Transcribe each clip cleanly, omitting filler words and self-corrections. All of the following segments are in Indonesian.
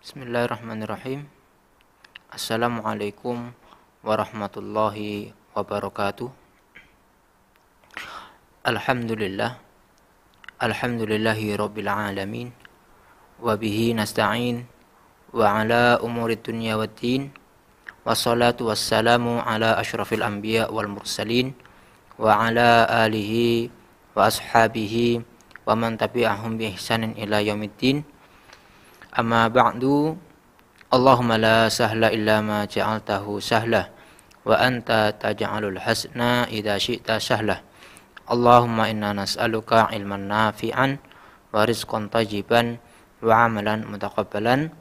Bismillahirrahmanirrahim. Assalamualaikum warahmatullahi wabarakatuh. Alhamdulillah. Alhamdulillahi rabbil alamin. Wabihi nasta'in. Wa ala umuri dunya waddin. Wassalatu wassalamu ala ashrafil anbiya wal mursalin. Wa ala alihi wa ashabihi wa man tabi'ahum bi ihsanin ila yaumiddin. Amma ba'du. Allahumma la sahla illa ma ja'altahu sahla wa anta taj'alul hasna idza syi'ta sahla. Allahumma inna nas'aluka ilman nafi'an wa rizqan tayyiban wa amalan mutaqabbalan.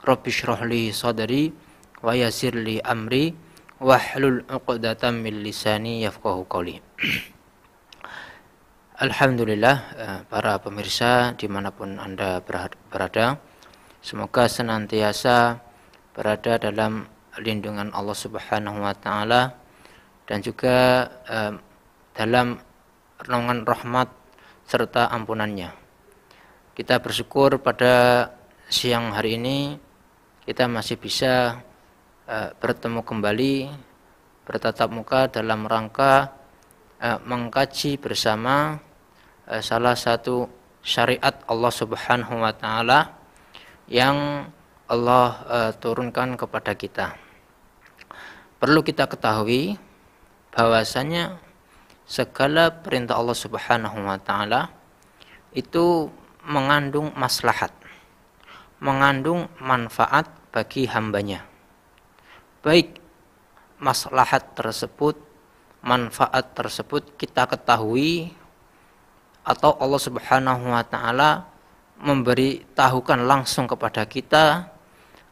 Rabbi shrah li sadri wa yassir li amri wahlul 'uqdatam min lisani yafqahu qawli. Alhamdulillah, para pemirsa dimanapun Anda berada, semoga senantiasa berada dalam lindungan Allah Subhanahu wa taala dan juga dalam naungan rahmat serta ampunannya. Kita bersyukur pada siang hari ini kita masih bisa bertemu kembali, bertatap muka dalam rangka mengkaji bersama salah satu syariat Allah Subhanahu wa taala yang Allah turunkan kepada kita. Perlu kita ketahui bahwasanya segala perintah Allah Subhanahu wa taala itu mengandung maslahat, mengandung manfaat bagi hambanya. Baik maslahat tersebut, manfaat tersebut kita ketahui atau Allah Subhanahu wa taala memberitahukan langsung kepada kita,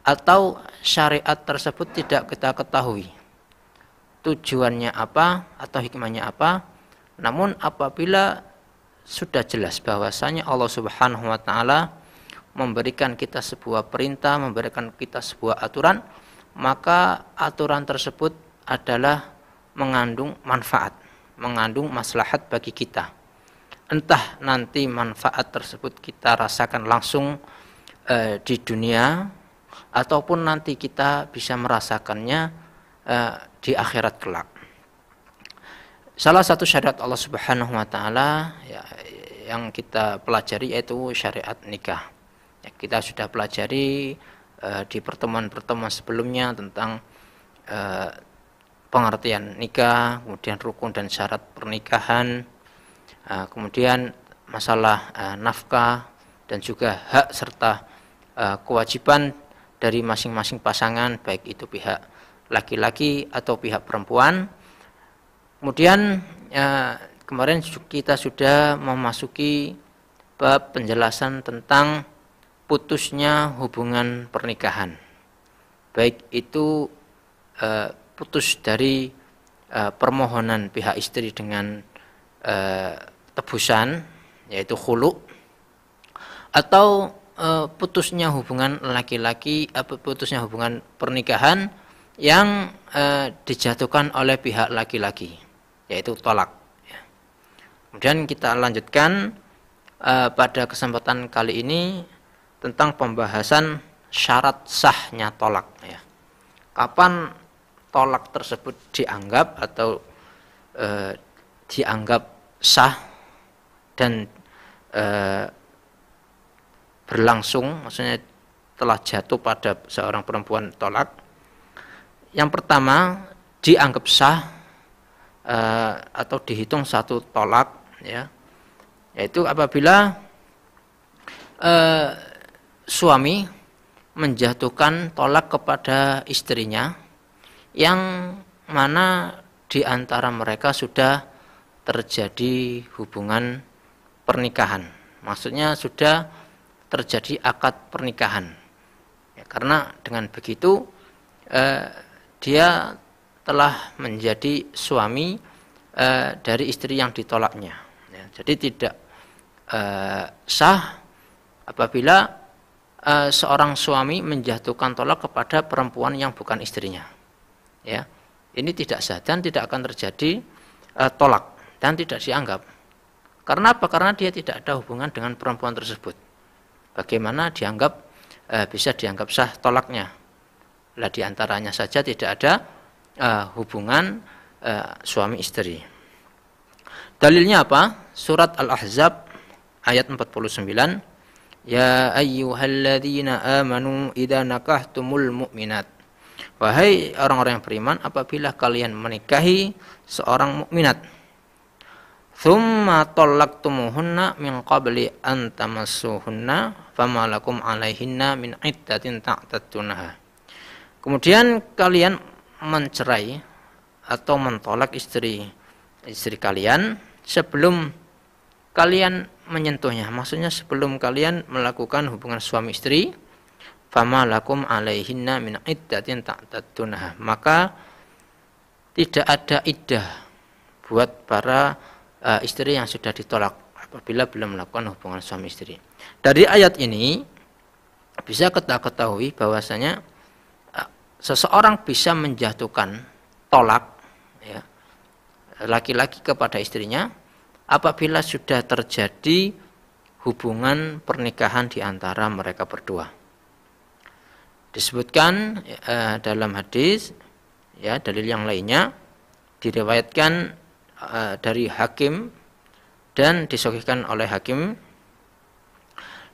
atau syariat tersebut tidak kita ketahui tujuannya apa atau hikmahnya apa. Namun apabila sudah jelas bahwasanya Allah Subhanahu wa taala memberikan kita sebuah perintah, memberikan kita sebuah aturan, maka aturan tersebut adalah mengandung manfaat, mengandung maslahat bagi kita. Entah nanti manfaat tersebut kita rasakan langsung di dunia, ataupun nanti kita bisa merasakannya di akhirat kelak. Salah satu syariat Allah Subhanahu wa taala yang kita pelajari yaitu syariat nikah. Kita sudah pelajari di pertemuan-pertemuan sebelumnya tentang pengertian nikah, kemudian rukun dan syarat pernikahan, kemudian masalah nafkah dan juga hak serta kewajiban dari masing-masing pasangan, baik itu pihak laki-laki atau pihak perempuan. Kemudian kemarin kita sudah memasuki bab penjelasan tentang putusnya hubungan pernikahan, baik itu putus dari permohonan pihak istri dengan tebusan yaitu khulu, atau putusnya hubungan laki-laki, putusnya hubungan pernikahan yang dijatuhkan oleh pihak laki-laki yaitu tolak. Kemudian kita lanjutkan pada kesempatan kali ini tentang pembahasan syarat sahnya tolak. Kapan tolak tersebut dianggap atau dianggap sah dan berlangsung, maksudnya telah jatuh pada seorang perempuan tolak. Yang pertama, dianggap sah atau dihitung satu tolak, yaitu apabila suami menjatuhkan tolak kepada istrinya yang mana di antara mereka sudah terjadi hubungan pernikahan, maksudnya sudah terjadi akad pernikahan. Karena dengan begitu dia telah menjadi suami dari istri yang ditolaknya. Jadi tidak sah apabila seorang suami menjatuhkan tolak kepada perempuan yang bukan istrinya. Ini tidak sah dan tidak akan terjadi tolak dan tidak dianggap. Karena apa? Karena dia tidak ada hubungan dengan perempuan tersebut. Bagaimana dianggap bisa dianggap sah tolaknya. Lah di antaranya saja tidak ada hubungan suami istri. Dalilnya apa? Surat Al-Ahzab ayat 49. Ya ayyuhalladzina amanu idza nakahtumul mu'minat. Wahai orang-orang yang beriman, apabila kalian menikahi seorang mukminat, tsumma talaqtumuhunna min qabli an tamassuhunna fama lakum 'alaihinna min iddatin ta'taddunaha. Kemudian kalian mencerai atau mentolak istri kalian sebelum kalian menyentuhnya, maksudnya sebelum kalian melakukan hubungan suami istri, fama lakum 'alaihinna min iddatin ta'taddunaha, maka tidak ada iddah buat para istri yang sudah ditolak apabila belum melakukan hubungan suami istri. Dari ayat ini bisa kita ketahui bahwasanya seseorang bisa menjatuhkan tolak, ya, laki-laki kepada istrinya apabila sudah terjadi hubungan pernikahan di antara mereka berdua. Disebutkan dalam hadis, ya, dalil yang lainnya diriwayatkan dari Hakim dan disahihkan oleh Hakim,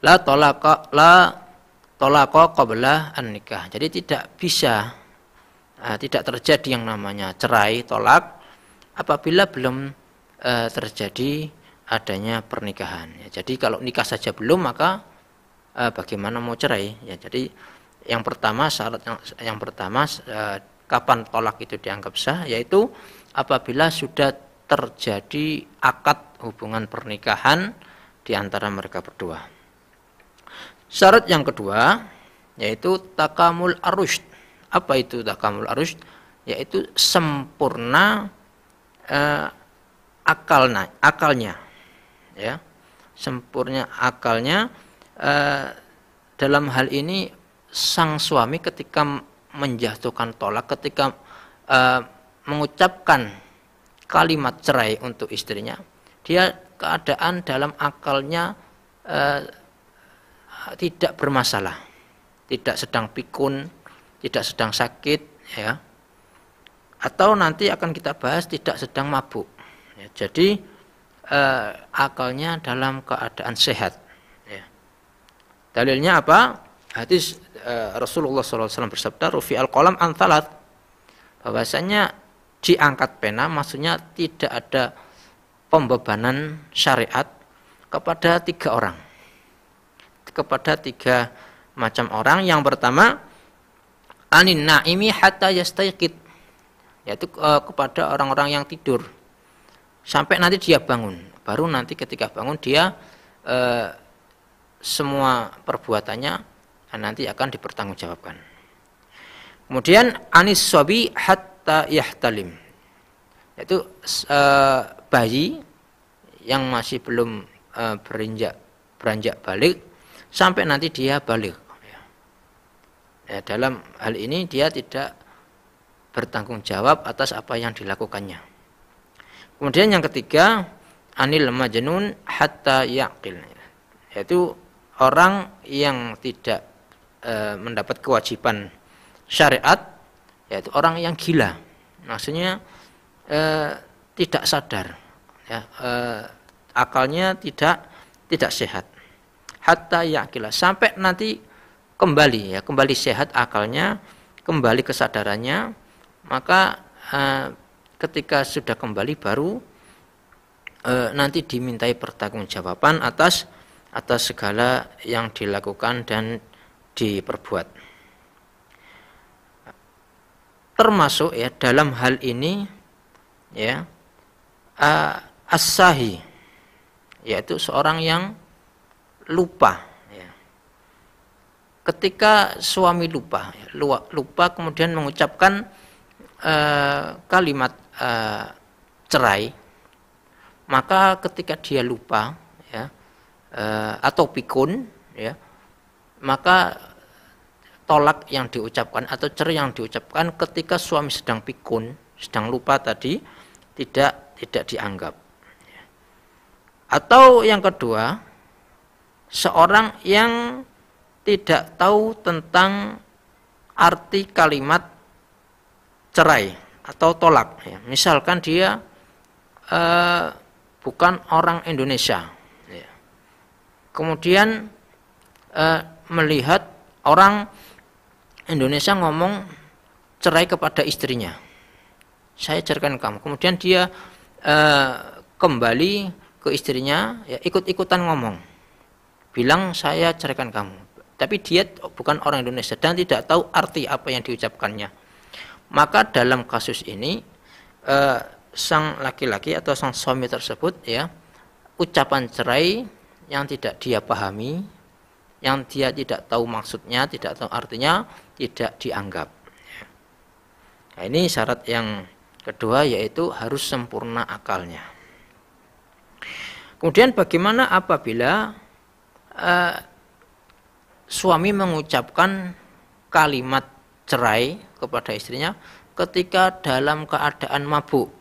la talaqa qabla an-nikah. Jadi tidak bisa, tidak terjadi yang namanya cerai, tolak apabila belum terjadi adanya pernikahan. Ya, jadi kalau nikah saja belum, maka bagaimana mau cerai? Ya, jadi yang pertama, syarat yang pertama kapan tolak itu dianggap sah, yaitu apabila sudah terjadi akad hubungan pernikahan di antara mereka berdua. Syarat yang kedua yaitu takamul arushd. Apa itu takamul arushd? Yaitu sempurna akalnya, ya, sempurna akalnya. Dalam hal ini sang suami ketika menjatuhkan tolak, ketika mengucapkan kalimat cerai untuk istrinya, dia keadaan dalam akalnya tidak bermasalah, tidak sedang pikun, tidak sedang sakit, ya, atau nanti akan kita bahas tidak sedang mabuk, ya, jadi akalnya dalam keadaan sehat, ya. Dalilnya apa? Hadis Rasulullah SAW bersabda, rufi'al qalam an thalatth, bahwasanya diangkat pena, maksudnya tidak ada pembebanan syariat kepada 3 orang, kepada 3 macam orang. Yang pertama, anin naimi hatta yastayqid, yaitu kepada orang-orang yang tidur sampai nanti dia bangun. Baru nanti ketika bangun dia semua perbuatannya nanti akan dipertanggungjawabkan. Kemudian anis sobi hatta yahtalim, yaitu bayi yang masih belum beranjak balik sampai nanti dia balik. Ya, dalam hal ini dia tidak bertanggung jawab atas apa yang dilakukannya. Kemudian yang ketiga, anil majnun hatta yaqil, yaitu orang yang tidak mendapat kewajiban syariat, yaitu orang yang gila, maksudnya tidak sadar, ya, akalnya tidak sehat, hatta yaqila, sampai nanti kembali, ya, kembali sehat akalnya, kembali kesadarannya, maka ketika sudah kembali baru nanti dimintai pertanggungjawaban atas segala yang dilakukan dan diperbuat. Termasuk, ya, dalam hal ini, ya, as-sahi, yaitu seorang yang lupa, ya. Ketika suami lupa, ya, lupa kemudian mengucapkan kalimat cerai, maka ketika dia lupa, ya, atau pikun, ya, maka tolak yang diucapkan atau cerai yang diucapkan ketika suami sedang pikun, sedang lupa tadi, tidak dianggap. Atau yang kedua, seorang yang tidak tahu tentang arti kalimat cerai atau tolak. Ya. Misalkan dia bukan orang Indonesia, ya. Kemudian melihat orang Indonesia ngomong cerai kepada istrinya, saya ceraikan kamu. Kemudian dia kembali ke istrinya, ya, ikut-ikutan ngomong, bilang saya ceraikan kamu. Tapi dia bukan orang Indonesia dan tidak tahu arti apa yang diucapkannya. Maka dalam kasus ini sang laki-laki atau sang suami tersebut, ya, ucapan cerai yang tidak dia pahami, yang dia tidak tahu maksudnya, tidak tahu artinya, tidak dianggap. Nah, ini syarat yang kedua, yaitu harus sempurna akalnya. Kemudian bagaimana apabila suami mengucapkan kalimat cerai kepada istrinya ketika dalam keadaan mabuk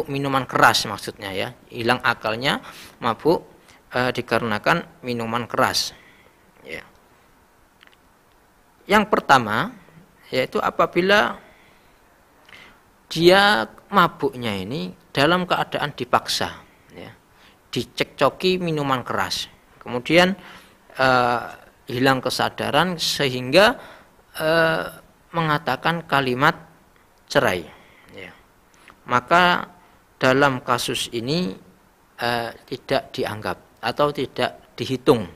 minuman keras, maksudnya, ya, hilang akalnya, mabuk dikarenakan minuman keras, ya. Yang pertama yaitu apabila dia mabuknya ini dalam keadaan dipaksa, ya, dicekcoki minuman keras, kemudian hilang kesadaran sehingga mengatakan kalimat cerai, ya. Maka dalam kasus ini tidak dianggap atau tidak dihitung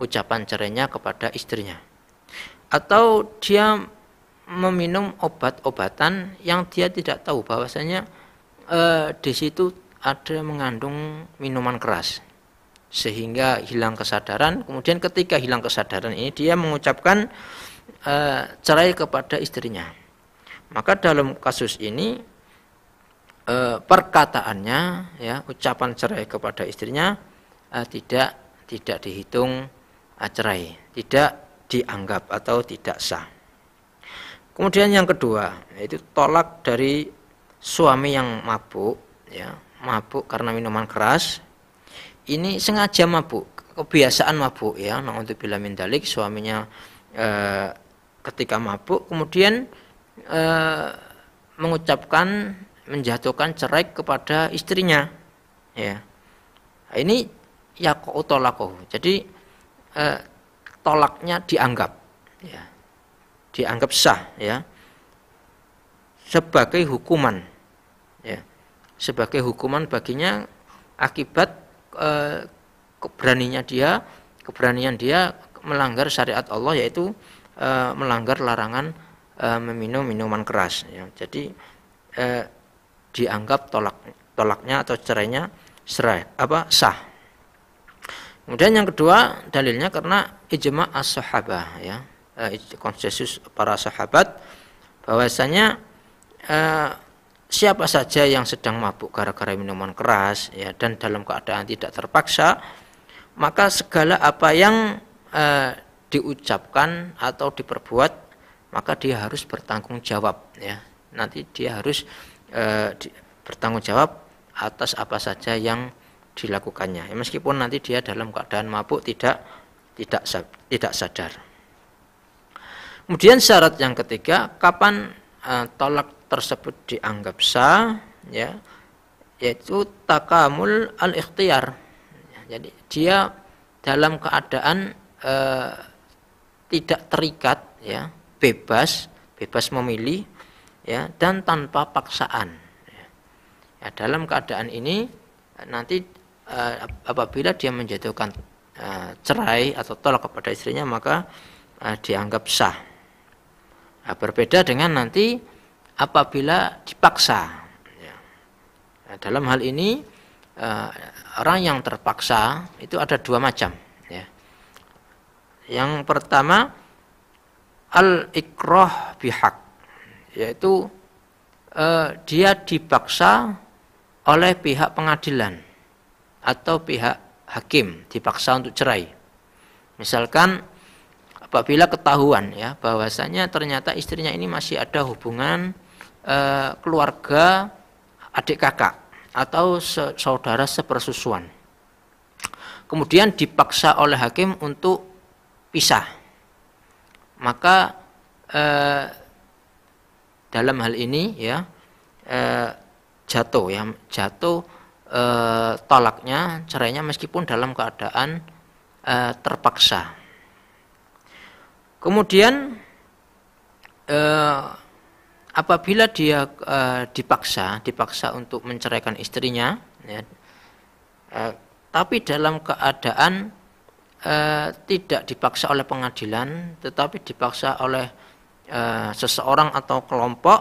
ucapan cerainya kepada istrinya. Atau dia meminum obat-obatan yang dia tidak tahu bahwasanya di situ ada mengandung minuman keras sehingga hilang kesadaran. Kemudian ketika hilang kesadaran ini dia mengucapkan cerai kepada istrinya. Maka dalam kasus ini perkataannya, ya, ucapan cerai kepada istrinya tidak dihitung cerai, tidak dianggap atau tidak sah. Kemudian yang kedua yaitu tolak dari suami yang mabuk, ya, mabuk karena minuman keras. Ini sengaja mabuk, kebiasaan mabuk, ya, na'udzubillah min dzalik, suaminya ketika mabuk kemudian mengucapkan, menjatuhkan cerai kepada istrinya, ya. Ini yaqa'u tolaqahu. Jadi tolaknya dianggap, ya, dianggap sah, ya, sebagai hukuman, ya, sebagai hukuman baginya akibat keberanian dia melanggar syariat Allah, yaitu melanggar larangan meminum minuman keras, ya. Jadi dianggap tolaknya atau cerainya sah. Kemudian yang kedua dalilnya karena ijma' as-sahabah, ya, konsensus para sahabat bahwasanya siapa saja yang sedang mabuk gara-gara minuman keras, ya, dan dalam keadaan tidak terpaksa, maka segala apa yang diucapkan atau diperbuat maka dia harus bertanggung jawab, ya. Nanti dia harus bertanggung jawab atas apa saja yang dilakukannya, ya, meskipun nanti dia dalam keadaan mabuk tidak sadar. Kemudian syarat yang ketiga, kapan tolak tersebut dianggap sah, ya, yaitu takamul al-ikhtiyar. Jadi dia dalam keadaan tidak terikat, ya, bebas memilih, ya, dan tanpa paksaan, ya. Ya, dalam keadaan ini nanti apabila dia menjatuhkan cerai atau tolak kepada istrinya maka dianggap sah. Nah, berbeda dengan nanti apabila dipaksa, ya. Nah, dalam hal ini orang yang terpaksa itu ada dua macam, ya. Yang pertama al-ikrah bihaq, yaitu dia dipaksa oleh pihak pengadilan atau pihak hakim, dipaksa untuk cerai. Misalkan apabila ketahuan, ya, bahwasanya ternyata istrinya ini masih ada hubungan keluarga adik kakak atau saudara sepersusuan, kemudian dipaksa oleh hakim untuk pisah, maka dalam hal ini ya jatuh tolaknya, cerainya meskipun dalam keadaan terpaksa. Kemudian apabila dia dipaksa untuk menceraikan istrinya, ya, tapi dalam keadaan tidak dipaksa oleh pengadilan, tetapi dipaksa oleh seseorang atau kelompok,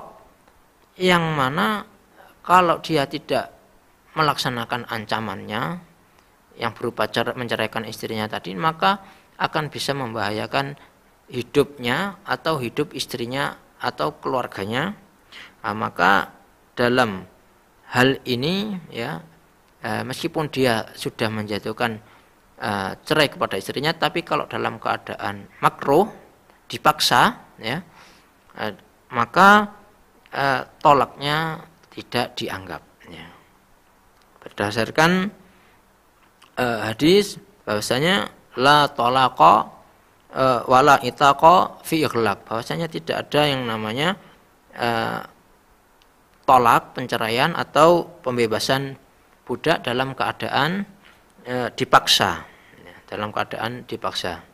yang mana kalau dia tidak melaksanakan ancamannya yang berupa menceraikan istrinya tadi, maka akan bisa membahayakan hidupnya atau hidup istrinya atau keluarganya. Nah, maka dalam hal ini ya, meskipun dia sudah menjatuhkan cerai kepada istrinya, tapi kalau dalam keadaan makruh, dipaksa ya, maka tolaknya tidak dianggap ya. Berdasarkan hadis bahwasanya la talaqa wala itaqa fi ighlaq, bahwasanya tidak ada yang namanya tolak, penceraian atau pembebasan budak dalam keadaan dipaksa, dalam keadaan dipaksa.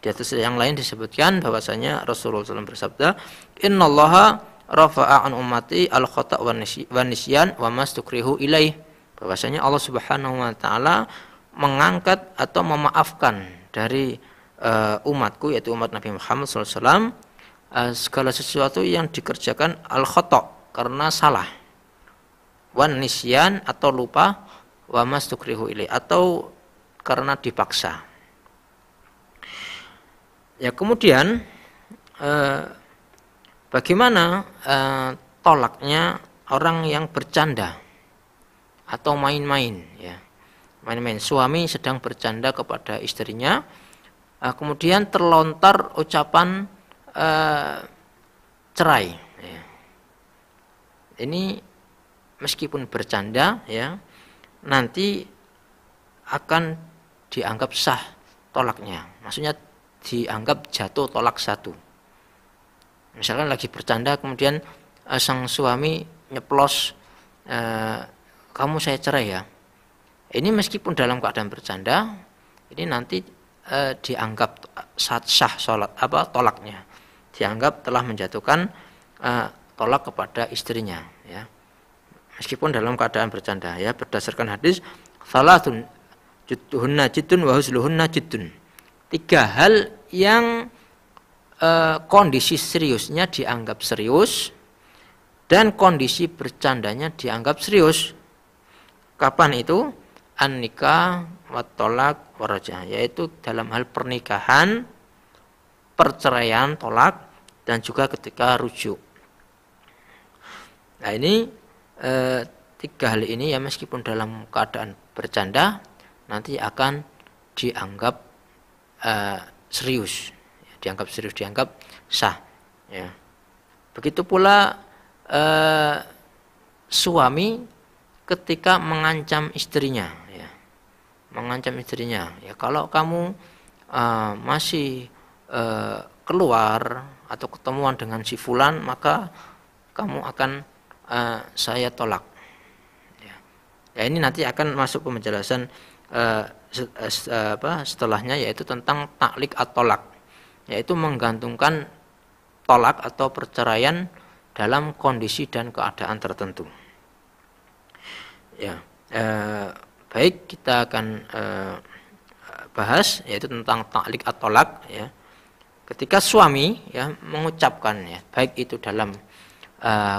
Di atas yang lain disebutkan bahwasanya Rasulullah SAW bersabda, innallaha rafa'a an ummati al khata' wan nisyan wa mastukrihu ilaih, bahwasanya Allah Subhanahu wa taala mengangkat atau memaafkan dari umatku, yaitu umat Nabi Muhammad SAW, segala sesuatu yang dikerjakan al khata' karena salah, wan nisyan atau lupa, wa mastukrihu ilaih atau karena dipaksa. Ya, kemudian bagaimana tolaknya orang yang bercanda atau main-main ya. Main-main, suami sedang bercanda kepada istrinya, kemudian terlontar ucapan cerai ya. Ini meskipun bercanda ya, nanti akan dianggap sah tolaknya. Maksudnya dianggap jatuh tolak satu. Misalkan lagi bercanda, kemudian sang suami nyeplos, kamu saya cerai ya. Ini meskipun dalam keadaan bercanda, ini nanti dianggap sah tolaknya. Dianggap telah menjatuhkan tolak kepada istrinya ya. Meskipun dalam keadaan bercanda ya, berdasarkan hadis salatun jidduhunna jiddun wa huzluhunna jiddun. 3 hal yang kondisi seriusnya dianggap serius dan kondisi bercandanya dianggap serius. Kapan itu? An-nikah wat tolak warajah, yaitu dalam hal pernikahan, perceraian, tolak, dan juga ketika rujuk. Nah, ini 3 hal ini ya, meskipun dalam keadaan bercanda nanti akan dianggap serius, dianggap sah ya. Begitu pula suami ketika mengancam istrinya ya. Mengancam istrinya ya, kalau kamu masih keluar atau ketemuan dengan si fulan, maka kamu akan saya tolak ya. Ya, ini nanti akan masuk penjelasan setelahnya, yaitu tentang taklik at-tolak, yaitu menggantungkan tolak atau perceraian dalam kondisi dan keadaan tertentu ya. Baik, kita akan bahas yaitu tentang taklik at-tolak ya. Ketika suami ya mengucapkan ya, baik itu dalam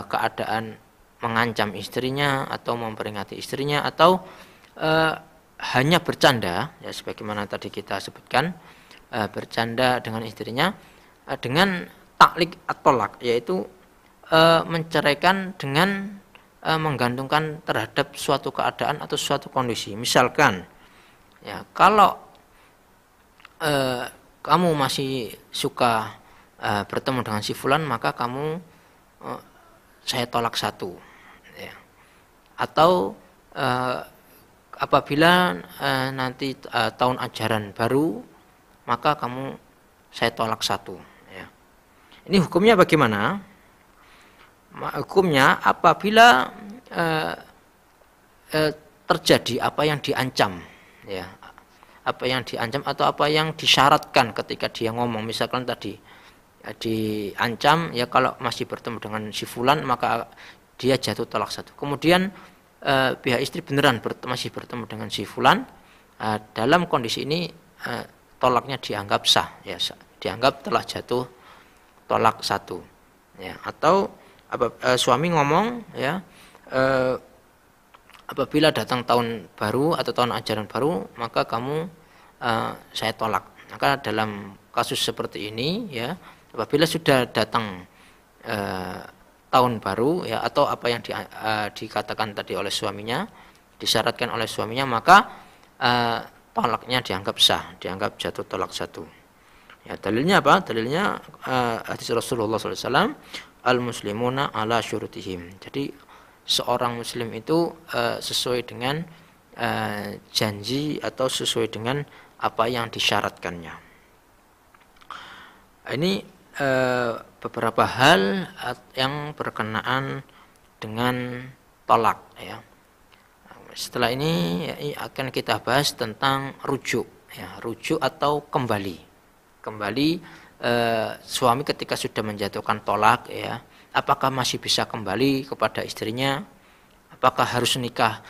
keadaan mengancam istrinya atau memperingati istrinya, atau hanya bercanda ya, sebagaimana tadi kita sebutkan, bercanda dengan istrinya dengan taklik at-tolak, yaitu menceraikan dengan menggantungkan terhadap suatu keadaan atau suatu kondisi. Misalkan ya, kalau kamu masih suka bertemu dengan si fulan, maka kamu saya tolak satu ya. Atau apabila nanti tahun ajaran baru, maka kamu saya tolak 1. Ya. Ini hukumnya bagaimana? Hukumnya apabila terjadi apa yang diancam, ya, apa yang diancam atau apa yang disyaratkan ketika dia ngomong, misalkan tadi diancam ya kalau masih bertemu dengan si fulan maka dia jatuh talak 1. Kemudian pihak istri beneran masih bertemu dengan si fulan, dalam kondisi ini tolaknya dianggap sah, ya, dianggap telah jatuh tolak 1. Ya, atau suami ngomong, ya, apabila datang tahun baru atau tahun ajaran baru maka kamu saya tolak. Maka dalam kasus seperti ini, ya, apabila sudah datang tahun baru, ya, atau apa yang dikatakan tadi oleh suaminya, disyaratkan oleh suaminya, maka tolaknya dianggap sah, dianggap jatuh tolak 1. Ya, dalilnya apa? Dalilnya hadis Rasulullah SAW, al-muslimuna ala syurutihim. Jadi seorang muslim itu sesuai dengan janji atau sesuai dengan apa yang disyaratkannya. Ini beberapa hal yang berkenaan dengan tolak, ya. Setelah ini ya, akan kita bahas tentang rujuk, ya, rujuk atau kembali. Suami ketika sudah menjatuhkan tolak, ya, apakah masih bisa kembali kepada istrinya? Apakah harus nikah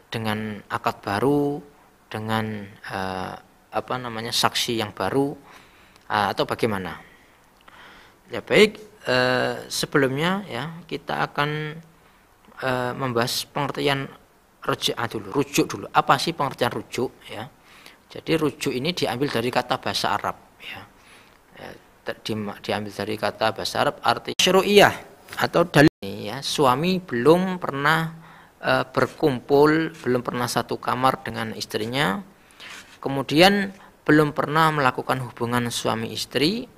dengan akad baru, dengan saksi yang baru, atau bagaimana? Ya baik, sebelumnya, ya, kita akan membahas pengertian rujuk dulu. Apa sih pengertian rujuk, ya? Jadi rujuk ini diambil dari kata bahasa Arab, ya. Diambil dari kata bahasa Arab, arti syuru'iyah atau dalil, ya, suami belum pernah berkumpul, belum pernah satu kamar dengan istrinya, kemudian belum pernah melakukan hubungan suami istri,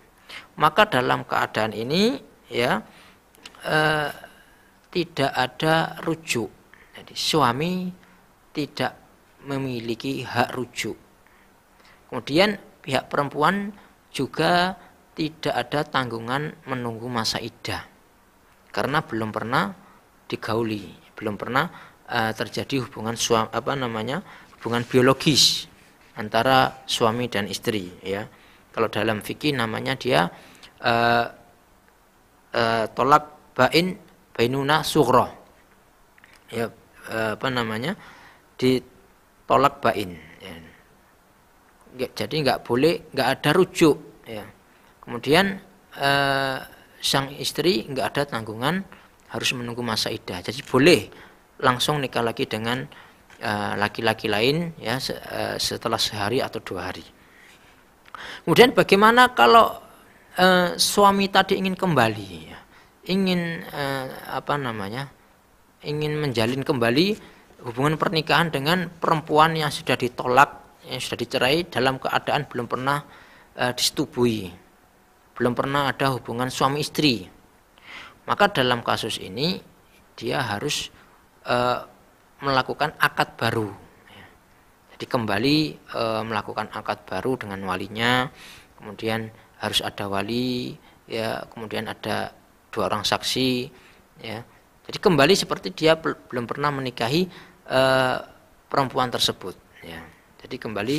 maka dalam keadaan ini, ya, tidak ada rujuk. Jadi suami tidak memiliki hak rujuk. Kemudian pihak perempuan juga tidak ada tanggungan menunggu masa iddah, karena belum pernah digauli, belum pernah terjadi hubungan hubungan biologis antara suami dan istri, ya. Kalau dalam fikih namanya dia tolak bainuna sughra, ya, ditolak bain, ya. Jadi nggak ada rujuk, ya. Kemudian sang istri nggak ada tanggungan harus menunggu masa iddah, jadi boleh langsung nikah lagi dengan laki-laki lain, ya, setelah sehari atau 2 hari. Kemudian bagaimana kalau suami tadi ingin kembali, ya, ingin ingin menjalin kembali hubungan pernikahan dengan perempuan yang sudah ditolak, yang sudah dicerai dalam keadaan belum pernah disetubui, belum pernah ada hubungan suami istri. Maka dalam kasus ini dia harus melakukan akad baru, ya. Jadi kembali melakukan akad baru dengan walinya, kemudian harus ada wali, ya, kemudian ada 2 orang saksi, ya. Jadi kembali seperti dia belum pernah menikahi perempuan tersebut, ya. Jadi kembali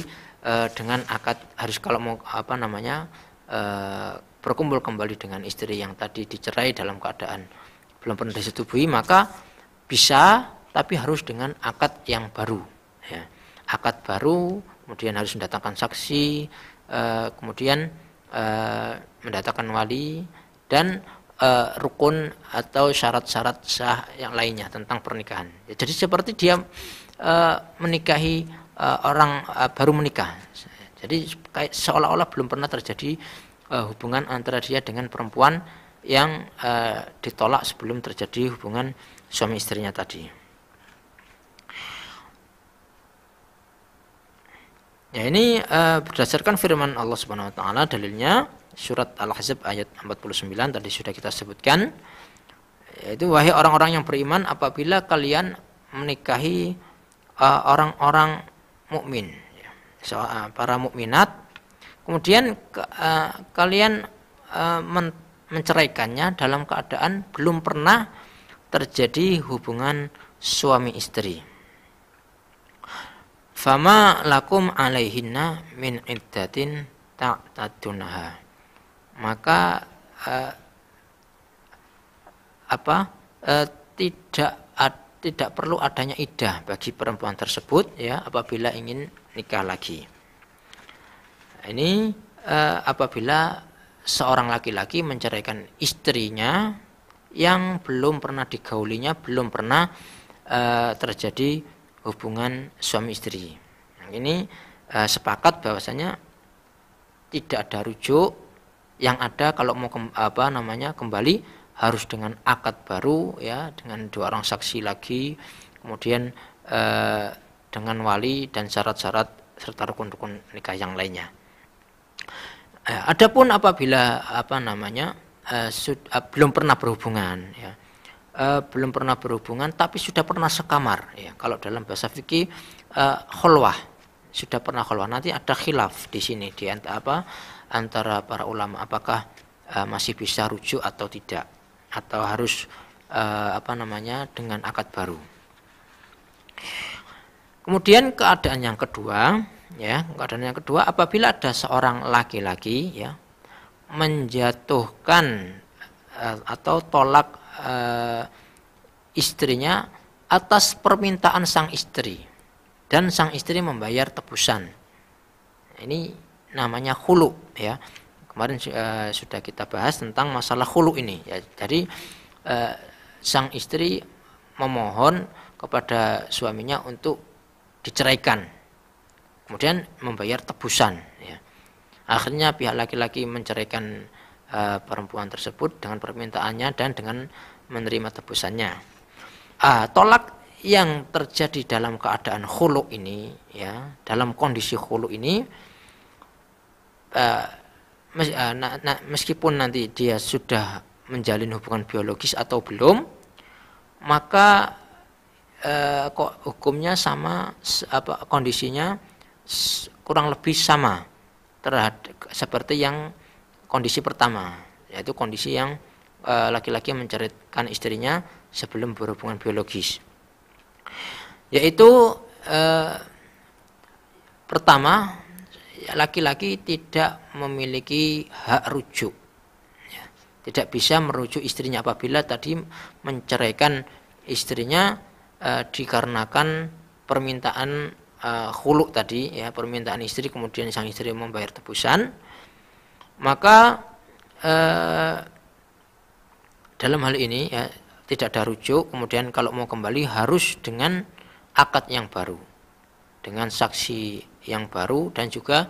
dengan akad, harus kalau mau berkumpul kembali dengan istri yang tadi dicerai dalam keadaan belum pernah disetubui, maka bisa, tapi harus dengan akad yang baru, ya. Akad baru, kemudian harus mendatangkan saksi, kemudian mendatangkan wali, dan rukun atau syarat-syarat sah yang lainnya tentang pernikahan. Ya, jadi seperti dia menikahi orang baru menikah. Jadi kayak seolah-olah belum pernah terjadi hubungan antara dia dengan perempuan yang ditolak sebelum terjadi hubungan suami istrinya tadi. Ya, ini berdasarkan firman Allah Subhanahu wa taala, dalilnya surat Al-Ahzab ayat 49 tadi sudah kita sebutkan, yaitu wahai orang-orang yang beriman, apabila kalian menikahi orang-orang mukmin, ya, para mukminat, Kemudian kalian menceraikannya dalam keadaan belum pernah terjadi hubungan suami istri. Fama lakum alaihinna min iddatin ta'tadunaha. Maka tidak perlu adanya iddah bagi perempuan tersebut ya apabila ingin nikah lagi. Ini apabila seorang laki-laki menceraikan istrinya yang belum pernah digaulinya, belum pernah terjadi hubungan suami istri. Nah, ini sepakat bahwasanya tidak ada rujuk, yang ada kalau mau kembali harus dengan akad baru ya, dengan 2 orang saksi lagi, kemudian dengan wali dan syarat-syarat serta rukun-rukun nikah yang lainnya. Adapun apabila belum pernah berhubungan ya, belum pernah berhubungan tapi sudah pernah sekamar ya, kalau dalam bahasa fikih khulwah, sudah pernah khulwah. Nanti ada khilaf di sini di antara para ulama apakah masih bisa rujuk atau tidak, atau harus dengan akad baru. Kemudian keadaan yang kedua ya, apabila ada seorang laki-laki ya menjatuhkan atau tolak istrinya atas permintaan sang istri dan sang istri membayar tebusan. Ini namanya khulu ya. Kemarin sudah kita bahas tentang masalah khulu ini ya. Jadi sang istri memohon kepada suaminya untuk diceraikan, kemudian membayar tebusan ya. Akhirnya pihak laki-laki menceraikan perempuan tersebut dengan permintaannya dan dengan menerima tebusannya. Tolak yang terjadi dalam keadaan khulu ini ya, dalam kondisi khulu ini meskipun nanti dia sudah menjalin hubungan biologis atau belum, maka hukumnya sama, kondisinya kurang lebih sama terhadap seperti yang kondisi pertama, yaitu kondisi yang laki-laki menceraikan istrinya sebelum berhubungan biologis. Yaitu pertama, laki-laki tidak memiliki hak rujuk, tidak bisa merujuk istrinya apabila tadi menceraikan istrinya dikarenakan permintaan khulu tadi ya, permintaan istri kemudian sang istri membayar tebusan, maka dalam hal ini ya tidak ada rujuk. Kemudian kalau mau kembali harus dengan akad yang baru, dengan saksi yang baru dan juga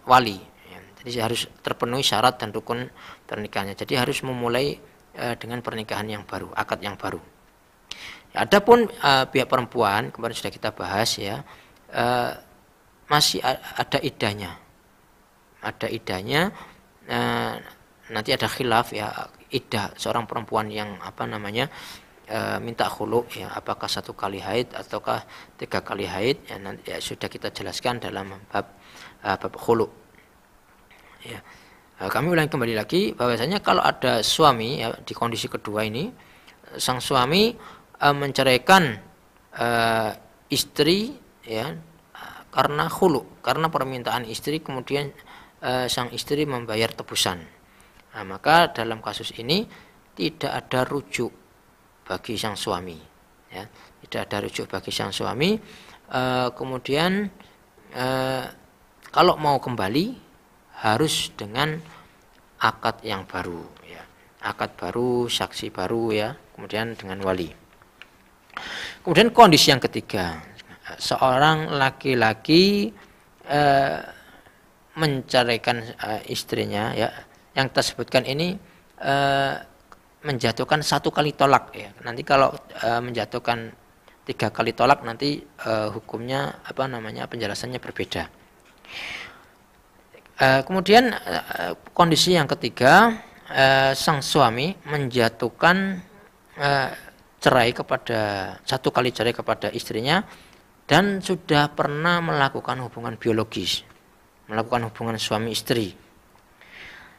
wali. Jadi harus terpenuhi syarat dan rukun pernikahannya. Jadi harus memulai dengan pernikahan yang baru, akad yang baru. Adapun pihak perempuan kemarin sudah kita bahas ya, masih ada iddahnya. Ada iddahnya, nanti ada khilaf ya, iddah seorang perempuan yang minta khulu ya, apakah 1 kali haid ataukah 3 kali haid ya, nanti ya, sudah kita jelaskan dalam bab khulu ya. Kami ulangi kembali lagi bahwasanya kalau ada suami ya, di kondisi kedua ini sang suami menceraikan istri ya karena khulu, karena permintaan istri, kemudian sang istri membayar tebusan. Nah, maka dalam kasus ini tidak ada rujuk bagi sang suami ya, tidak ada rujuk bagi sang suami. Kemudian kalau mau kembali harus dengan akad yang baru ya, akad baru, saksi baru ya, kemudian dengan wali. Kemudian kondisi yang ketiga, seorang laki-laki menceraikan istrinya ya, yang kita sebutkan ini menjatuhkan 1 kali tolak ya. Nanti kalau menjatuhkan 3 kali tolak nanti hukumnya penjelasannya berbeda. Kemudian kondisi yang ketiga, sang suami menjatuhkan cerai kepada 1 kali cerai kepada istrinya dan sudah pernah melakukan hubungan biologis, melakukan hubungan suami istri.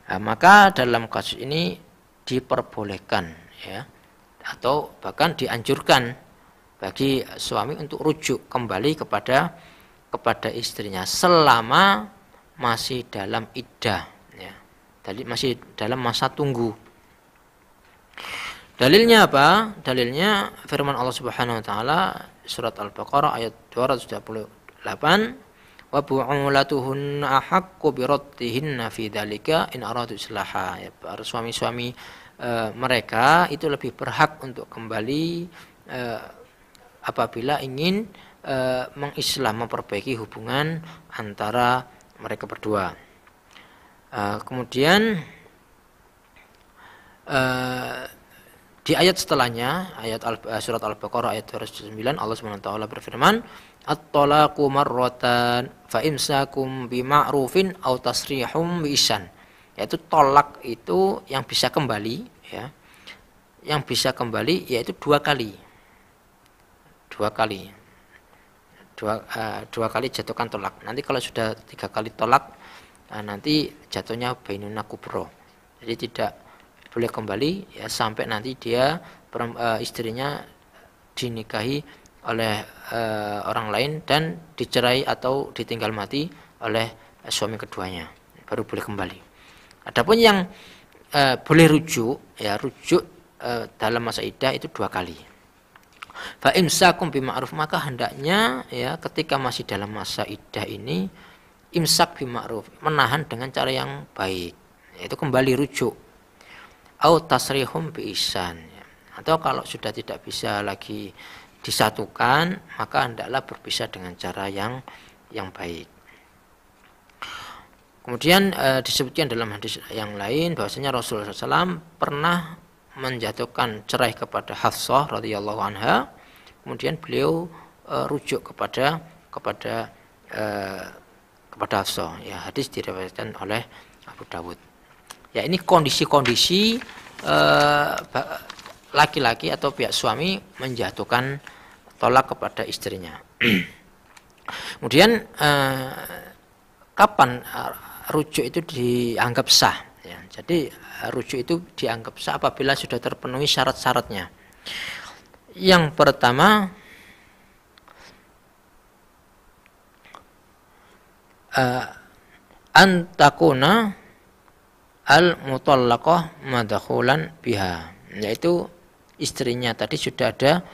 Nah, maka dalam kasus ini diperbolehkan ya, atau bahkan dianjurkan bagi suami untuk rujuk kembali kepada istrinya selama masih dalam iddah ya. Jadi masih dalam masa tunggu. Dalilnya apa? Dalilnya firman Allah Subhanahu wa taala surat Al-Baqarah ayat 228, wa bu'ulatuhunna ahaqqu biraddihinna fi dzalika in aradu islaha. Ya, para suami-suami mereka itu lebih berhak untuk kembali apabila ingin mengislah, memperbaiki hubungan antara mereka berdua. Kemudian di ayat setelahnya, surat Al-Baqarah ayat 209, Allah SWT berfirman, at-talaqu marratan fa imsakum bima'rufin aw tasrihum biihsan. Yaitu tolak itu yang bisa kembali ya. Yang bisa kembali yaitu dua kali. Dua kali jatuhkan tolak. Nanti kalau sudah 3 kali tolak, nanti jatuhnya bainuna kubro. Jadi tidak boleh kembali ya sampai nanti dia istrinya dinikahi oleh orang lain dan dicerai atau ditinggal mati oleh suami keduanya, baru boleh kembali. Adapun yang boleh rujuk dalam masa iddah itu 2 kali. Fa imsakum bima'ruf, maka hendaknya ya ketika masih dalam masa iddah ini imsak bima'ruf, menahan dengan cara yang baik, yaitu kembali rujuk. Au tasrihum biihsan, atau kalau sudah tidak bisa lagi disatukan maka hendaklah berpisah dengan cara yang baik. Kemudian disebutkan dalam hadis yang lain bahwasanya Rasulullah SAW pernah menjatuhkan cerai kepada Hafsah radhiyallahu anha, kemudian beliau rujuk kepada Hafsah. Ya, hadis diriwayatkan oleh Abu Dawud. Ya, ini kondisi-kondisi laki-laki atau pihak suami menjatuhkan tolak kepada istrinya. Kemudian kapan rujuk itu dianggap sah? Ya, jadi rujuk itu dianggap sah apabila sudah terpenuhi syarat-syaratnya. Yang pertama, antakuna al-mutallaqah madkhulan biha, yaitu istrinya tadi sudah ada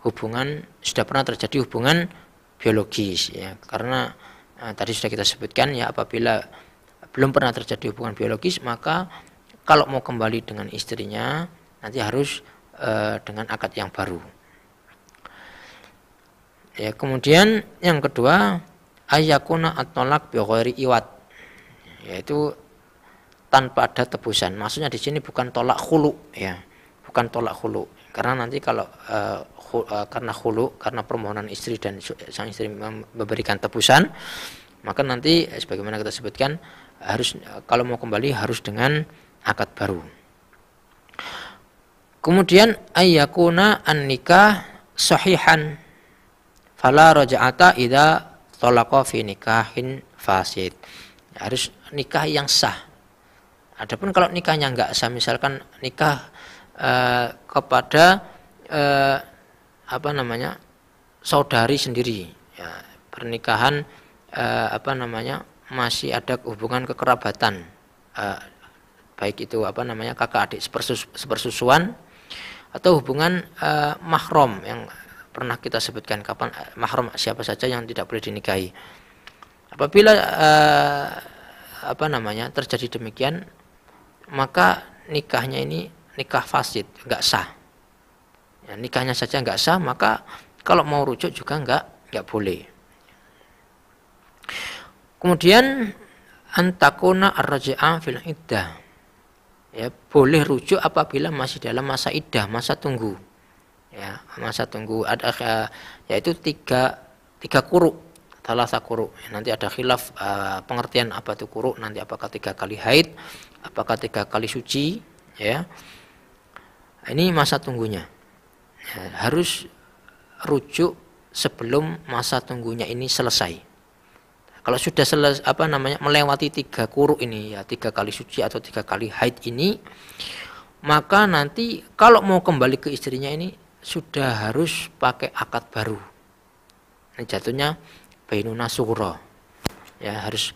hubungan, sudah pernah terjadi hubungan biologis ya. Karena tadi sudah kita sebutkan ya, apabila belum pernah terjadi hubungan biologis maka kalau mau kembali dengan istrinya nanti harus dengan akad yang baru. Ya, kemudian yang kedua, ayyakuna at-talaq bi ghairi iwad, yaitu tanpa ada tebusan. Maksudnya di sini bukan tolak khulu ya, bukan tolak khulu. Karena nanti kalau karena khulu, karena permohonan istri dan sang istri memberikan tebusan, maka nanti sebagaimana kita sebutkan harus, kalau mau kembali harus dengan akad baru. Kemudian ayyakuna an-nikah sahihan fala raja'ata idza talaqa fi nikahin fasid. Harus nikah yang sah. Adapun kalau nikahnya enggak sah, misalkan nikah kepada saudari sendiri, ya, pernikahan masih ada hubungan kekerabatan, baik itu kakak adik sepersusuan atau hubungan mahram yang pernah kita sebutkan, kapan mahram siapa saja yang tidak boleh dinikahi. Apabila terjadi demikian, maka nikahnya ini nikah fasid, enggak sah. Ya, nikahnya saja enggak sah, maka kalau mau rujuk juga enggak boleh. Kemudian antakuna ar-raj'ah fil iddah. Ya, boleh rujuk apabila masih dalam masa iddah, masa tunggu. Ya, masa tunggu yaitu tiga quru, salasa quru. Nanti ada khilaf pengertian apa itu quru, nanti apakah 3 kali haid, apakah 3 kali suci, ya. Ini masa tunggunya. Ya, harus rujuk sebelum masa tunggunya ini selesai. Kalau sudah melewati 3 quru ini ya, 3 kali suci atau 3 kali haid ini, maka nanti kalau mau kembali ke istrinya ini sudah harus pakai akad baru. Ini jatuhnya bainuna sughra. Ya, harus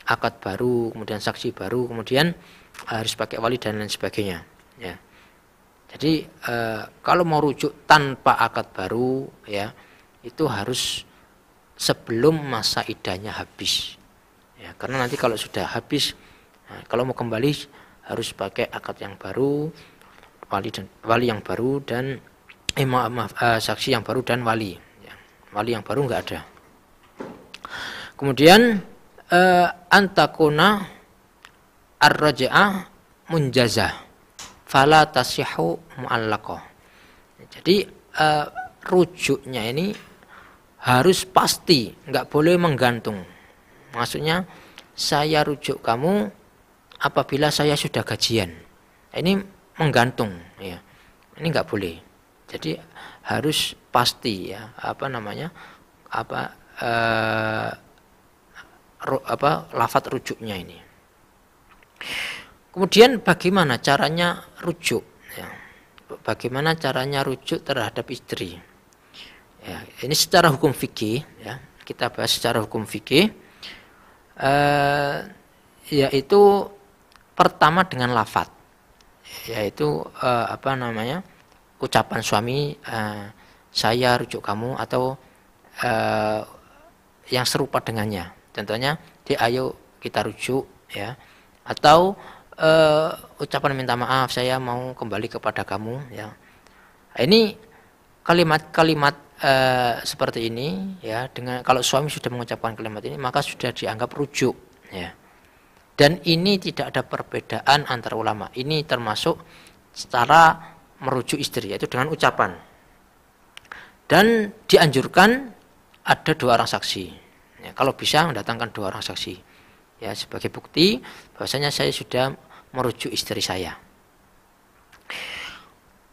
akad baru, kemudian saksi baru, kemudian harus pakai wali dan lain sebagainya. Ya. Jadi kalau mau rujuk tanpa akad baru, ya itu harus sebelum masa iddahnya habis. Ya, karena nanti kalau sudah habis, kalau mau kembali harus pakai akad yang baru, wali yang baru dan saksi yang baru dan wali. Ya, wali yang baru nggak ada. Kemudian antakuna ar-raj'ah munjazah fala tasihhu mu'allaqah. Jadi rujuknya ini harus pasti, nggak boleh menggantung. Maksudnya saya rujuk kamu apabila saya sudah gajian. Ini menggantung ya. Ini nggak boleh. Jadi harus pasti ya, lafadz rujuknya ini. Kemudian bagaimana caranya rujuk? Ya. Bagaimana caranya rujuk terhadap istri? Ya, ini secara hukum fikih, ya, kita bahas secara hukum fikih, yaitu pertama dengan lafadz, yaitu ucapan suami, saya rujuk kamu atau yang serupa dengannya. Contohnya, ayo kita rujuk, ya, atau ucapan minta maaf, saya mau kembali kepada kamu, ya. Ini kalimat-kalimat seperti ini, ya, dengan kalau suami sudah mengucapkan kalimat ini maka sudah dianggap rujuk, ya. Dan ini tidak ada perbedaan antara ulama. Ini termasuk secara merujuk istri, yaitu dengan ucapan. Dan dianjurkan ada 2 orang saksi. Ya, kalau bisa mendatangkan 2 orang saksi, ya, sebagai bukti bahwasanya saya sudah merujuk istri saya.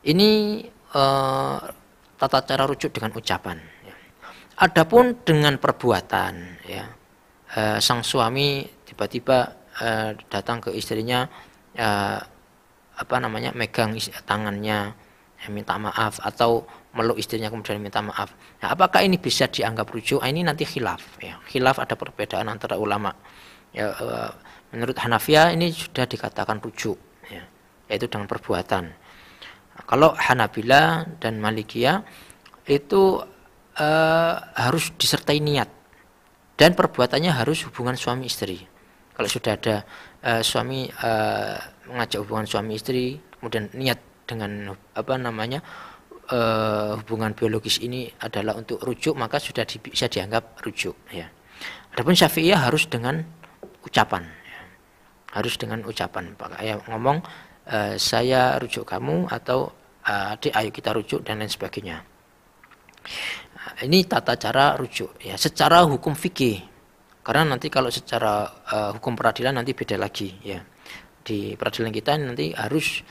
Ini tata cara rujuk dengan ucapan. Ya. Adapun dengan perbuatan, ya, sang suami tiba-tiba datang ke istrinya, megang tangannya, ya, minta maaf, atau meluk istrinya kemudian minta maaf. Nah, apakah ini bisa dianggap rujuk? Ini nanti khilaf. Ya. Khilaf, ada perbedaan antara ulama. Ya, menurut Hanafiyah ini sudah dikatakan rujuk, ya, yaitu dengan perbuatan. Kalau Hanabila dan Malikiyah itu harus disertai niat dan perbuatannya harus hubungan suami istri. Kalau sudah ada suami mengajak hubungan suami istri, kemudian niat dengan hubungan biologis ini adalah untuk rujuk, maka sudah bisa dianggap rujuk, ya. Adapun Syafi'iyah harus dengan ucapan, ya. Harus dengan ucapan. Ayah ngomong, saya rujuk kamu, atau adik ayo kita rujuk dan lain sebagainya. Ini tata cara rujuk, ya, secara hukum fikih. Karena nanti kalau secara hukum peradilan nanti beda lagi, ya. Di peradilan kita nanti harus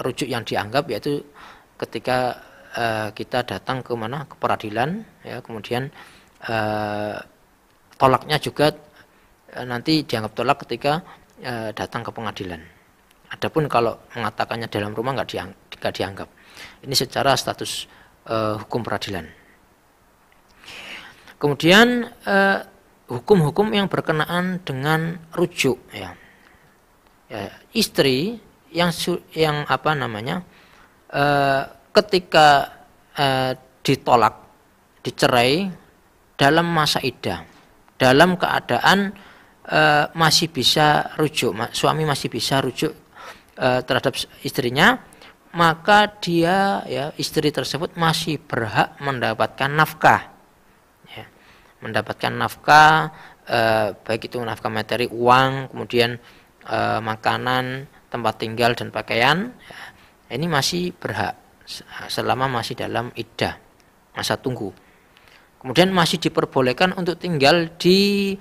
rujuk yang dianggap yaitu ketika kita datang ke peradilan, ya, kemudian tolaknya juga nanti dianggap tolak ketika datang ke pengadilan. Adapun kalau mengatakannya dalam rumah nggak dianggap. Ini secara status hukum peradilan. Kemudian hukum-hukum yang berkenaan dengan rujuk, ya. Ya, istri yang ketika ditolak, dicerai dalam masa iddah, dalam keadaan masih bisa rujuk, suami masih bisa rujuk terhadap istrinya, maka dia, ya, istri tersebut masih berhak mendapatkan nafkah, ya, mendapatkan nafkah, baik itu nafkah materi, uang, kemudian makanan, tempat tinggal dan pakaian, ya. Ini masih berhak selama masih dalam iddah, masa tunggu. Kemudian masih diperbolehkan untuk tinggal di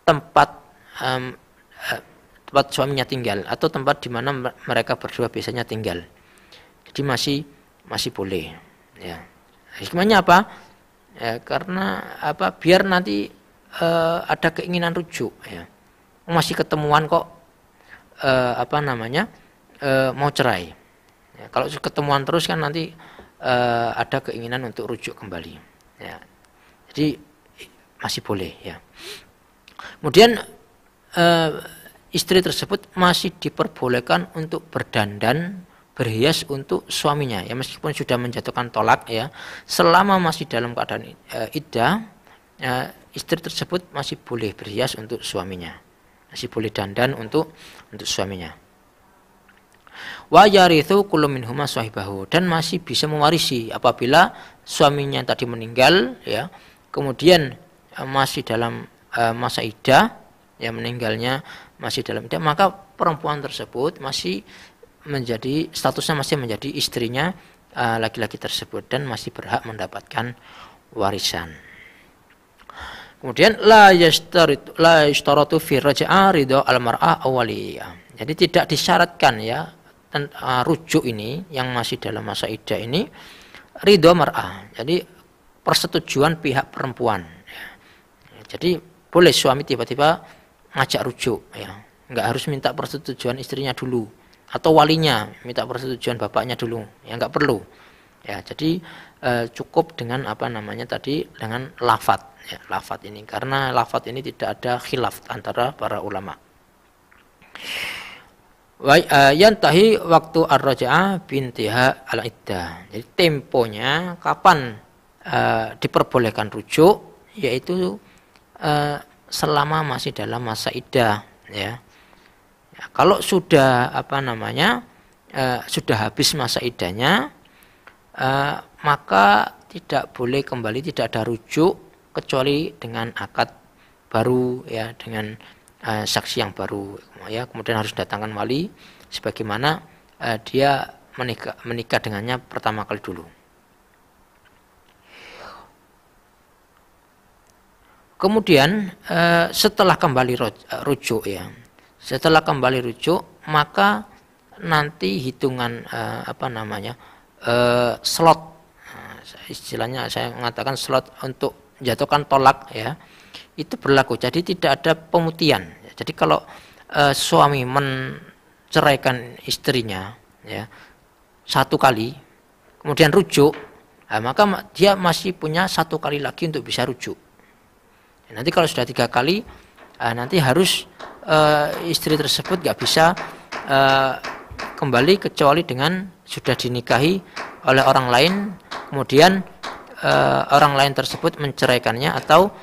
tempat suaminya tinggal, atau tempat di mana mereka berdua biasanya tinggal. Jadi masih masih boleh. Ya. Hikmahnya apa? Ya, karena apa? Biar nanti ada keinginan rujuk. Ya. Masih ketemuan kok mau cerai. Ya, kalau ketemuan terus kan nanti ada keinginan untuk rujuk kembali. Ya. Jadi masih boleh. Ya. Kemudian istri tersebut masih diperbolehkan untuk berdandan berhias untuk suaminya, ya meskipun sudah menjatuhkan tolak, ya selama masih dalam keadaan iddah, istri tersebut masih boleh berhias untuk suaminya, masih boleh dandan untuk suaminya. Wa yarithu kullu minhuma sahibahu, dan masih bisa mewarisi apabila suaminya tadi meninggal, ya kemudian masih dalam masa iddah, ya meninggalnya masih dalam iddah, maka perempuan tersebut masih statusnya masih menjadi istrinya laki-laki tersebut dan masih berhak mendapatkan warisan. Kemudian la yashtaratu fi raj'a ridha al-mar'ah awaliyah. Jadi tidak disyaratkan, ya rujuk ini yang masih dalam masa iddah ini ridha mar'ah. Jadi persetujuan pihak perempuan. Jadi boleh suami tiba-tiba ngajak rujuk, ya nggak harus minta persetujuan istrinya dulu atau walinya minta persetujuan bapaknya dulu, ya nggak perlu, ya jadi cukup dengan dengan lafadz, ya lafadz ini, karena lafadz ini tidak ada khilaf antara para ulama. Yantahi waktu ar-raj'ah bintiha al-iddah, jadi temponya kapan diperbolehkan rujuk, yaitu selama masih dalam masa iddah, ya. Kalau sudah sudah habis masa iddahnya, maka tidak boleh kembali, tidak ada rujuk kecuali dengan akad baru, ya dengan saksi yang baru, ya kemudian harus datangkan wali sebagaimana dia menikah dengannya pertama kali dulu. Kemudian setelah kembali rujuk, ya setelah kembali rujuk, maka nanti hitungan slot, istilahnya saya mengatakan slot untuk menjatuhkan tolak, ya itu berlaku. Jadi tidak ada pemutihan. Jadi kalau suami menceraikan istrinya, ya satu kali kemudian rujuk, maka dia masih punya satu kali lagi untuk bisa rujuk. Nanti kalau sudah 3 kali, nanti harus istri tersebut nggak bisa kembali kecuali dengan sudah dinikahi oleh orang lain, kemudian orang lain tersebut menceraikannya atau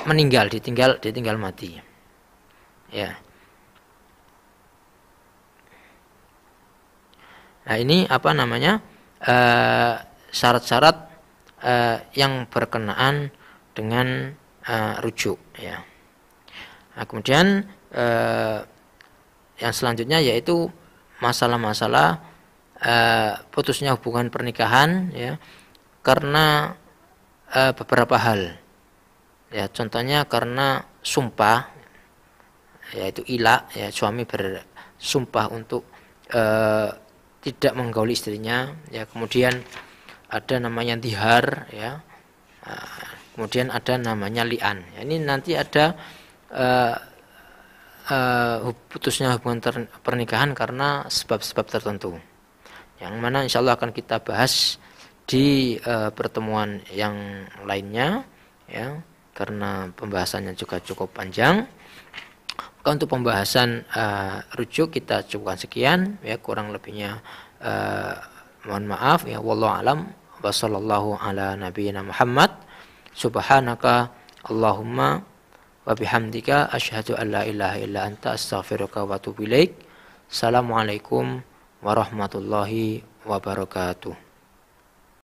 meninggal, ditinggal mati, ya. Nah ini syarat-syarat yang berkenaan dengan rujuk, ya. Nah, kemudian yang selanjutnya yaitu masalah-masalah putusnya hubungan pernikahan, ya karena beberapa hal, ya contohnya karena sumpah, yaitu ila, ya suami bersumpah untuk tidak menggauli istrinya, ya kemudian ada namanya dihar, ya kemudian ada namanya li'an, ya, ini nanti ada putusnya hubungan pernikahan karena sebab-sebab tertentu, yang mana insya Allah akan kita bahas di pertemuan yang lainnya, ya karena pembahasannya juga cukup panjang. Maka untuk pembahasan rujuk kita cukupkan sekian, ya kurang lebihnya mohon maaf, ya wallahu alam wa sallallahu ala nabiyyina Muhammad. Subhanaka Allahumma wa bihamdika asyhadu an la ilaha illa anta astaghfiruka wa atubu ilaik. Assalamualaikum warahmatullahi wabarakatuh.